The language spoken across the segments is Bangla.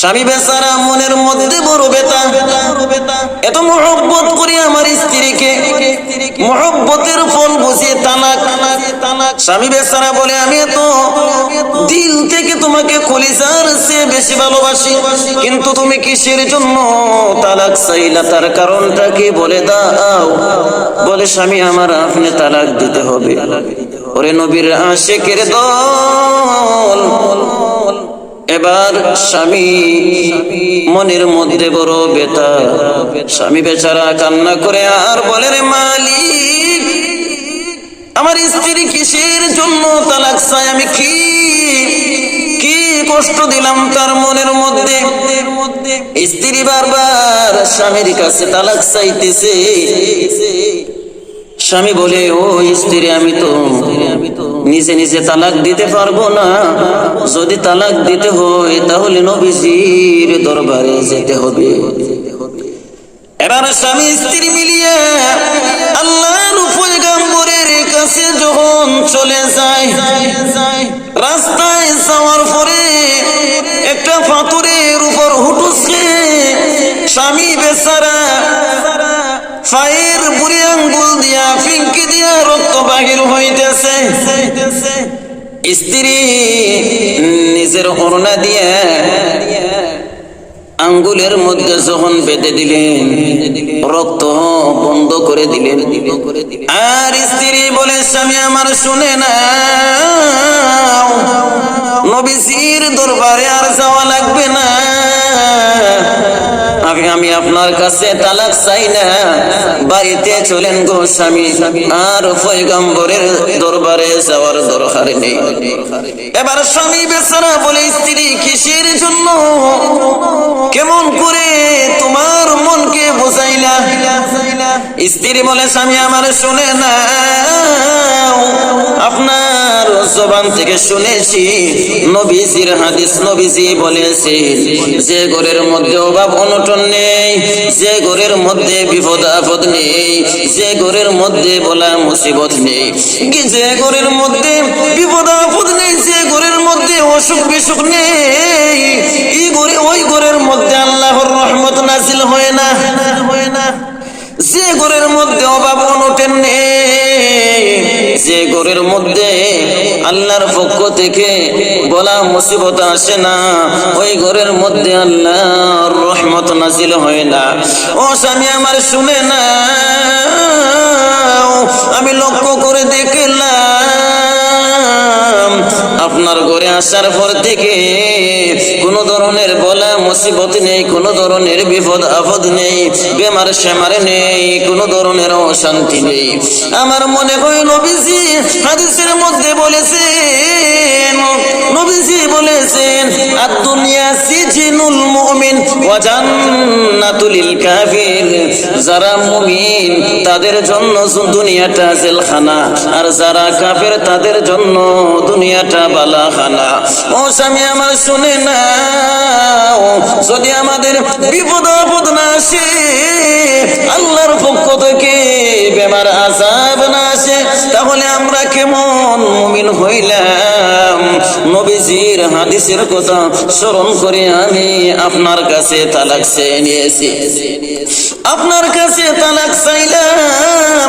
স্বামী বেচারা মনের মধ্যে বড় ব্যথা, এত মহব্বত করি আমার স্ত্রীকে, মহব্বতের ফল বুঝিয়ে তালাক। স্বামী বেচারা বলে আমি এত দিল থেকে তোমাকে কলিজার চেয়ে বেশি ভালোবাসি, কিন্তু তুমি কিসের জন্য তালাক চাইলা, তার কারণটা কি বলে দাও। বলে স্বামী আমার আপনি তালাক দিতে হবে। ওরে নবীর আশিকের দল, এবার স্বামী মনের মধ্যে বড় ব্যথা, স্বামী বেচারা কান্না করে আর বলে রে মালিক, আমার স্ত্রী কিসের জন্য তালাক চাই, আমি কি কষ্ট দিলাম তার মনের মধ্যে। স্ত্রী বারবার স্বামীর কাছে তালাক চাইতেছে। স্বামী বলে ও স্ত্রী, আমি তো নিজে নিজে তালাক দিতে পারবো না, যদি তালাক দিতে হয় তাহলে নবীজির দরবারে যেতে হবে। এবার স্বামী স্ত্রী মিলিয়ে আল্লাহর পয়গম্বরের কাছে যখন চলে যায়, রাস্তায় যাওয়ার পরে একটা পাথরের উপর হুটুসকে স্বামী বেচারা পায়ের বুড়ি আঙ্গুল দিয়া ফিঙ্কি দিয়া রক্ত বাহির হইতেছে। স্ত্রী নিজের ওড়না দিয়ে আঙ্গুলের মধ্যে যখন বেঁধে দিলেন, রক্ত বন্ধ করে দিলেন। আর স্ত্রী বলে স্বামী আমার শুনে না, নবীজির দরবারে আর যাওয়া লাগবে না, আমি আপনার কাছে তালাক চাই না, বাড়িতে চলেন গো স্বামী, আর পয়গম্বরের দরবারে যাওয়ার দরকার নেই। এবার স্বামী বেচারা বলে স্ত্রী কিসের জন্য, কেমন করে তোমার মনকে বোঝাইলা। স্ত্রী বলে স্বামী আমার শুনে না, আপনার জবান থেকে শুনেছি নবীজির হাদিস, নবীজি বলেছে যে ঘরের মধ্যে অভাব অনটন নেই, যে ঘরের মধ্যে বিপদ আপদ নেই, যে ঘরের মধ্যে বলা মুসিবত নেই, যে ঘরের মধ্যে বিপদ আপদ নেই, যে ঘরের মধ্যে অসুখ বিসুখ নেই, ওই ঘরের মধ্যে আল্লাহর রহমত নাজিল হয় না। যে ঘরের মধ্যে অভাব অনটন নেই, যে ঘরের মধ্যে আল্লাহর পক্ষ থেকে বলা মুসিবত আসে না, ওই ঘরের মধ্যে আল্লাহর রহমত নাজিল হয় না। ও স্বামী আমার শুনে না, আমি লক্ষ্য করে দেখলাম আপনার ঘরে আসার পর থেকে কোন ধরনের বলা মুসিবত নেই, কোন ধরনের বিপদ আপদ নেই, বেমার সেমার নেই, কোন ধরনের অশান্তি নেই। আমার মনে হয় নবীজি হাদিসের মধ্যে বলেছেন, নবীজি বলেছেন আদ-দুনিয়া সিজনুল মুমিন ওয়া জান্নাতুল কাফির, যারা মুমিন তাদের জন্য দুনিয়াটা জেলখানা, আর যারা কাফের তাদের জন্য দুনিয়াটা বালাখানা। ও স্বামী আমার শুনে না, যদি আমাদের বিপদ আপদ না আসে, আল্লাহর পক্ষ থেকে বেমার আযাব না আসে, তাহলে আমরা কেমন মুমিন হইলাম। নবীজির হাদিসের কথা স্মরণ করে আমি আপনার কাছে তালাক চেয়ে নিয়েছি, আপনার কাছে তালাক চাইলাম।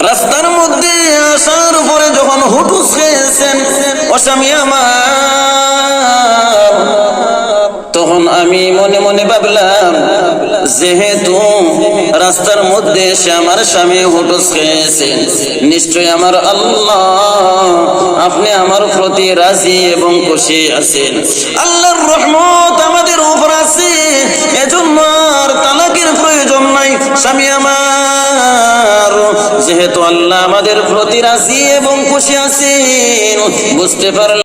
রাস্তার মধ্যে আসার পরে যখন হুটুস খেয়েছেন ও স্বামী আমার, তখন আমি মনে মনে ভাবলাম যেহেতু রাস্তার মধ্যে এসে আমার স্বামী হুটুস খেয়েছেন, নিশ্চয় আমার আল্লাহ আপনি আমার প্রতি রাজি এবং খুশি আছেন, আল্লাহর রহমত আমাদের উপর আছে, এজন্য আর তালাকের প্রয়োজন নাই। স্বামী আমার, যেহেতু আল্লাহ আমাদের প্রতি রাজি এবং খুশি আছেন, বুঝতে পারলাম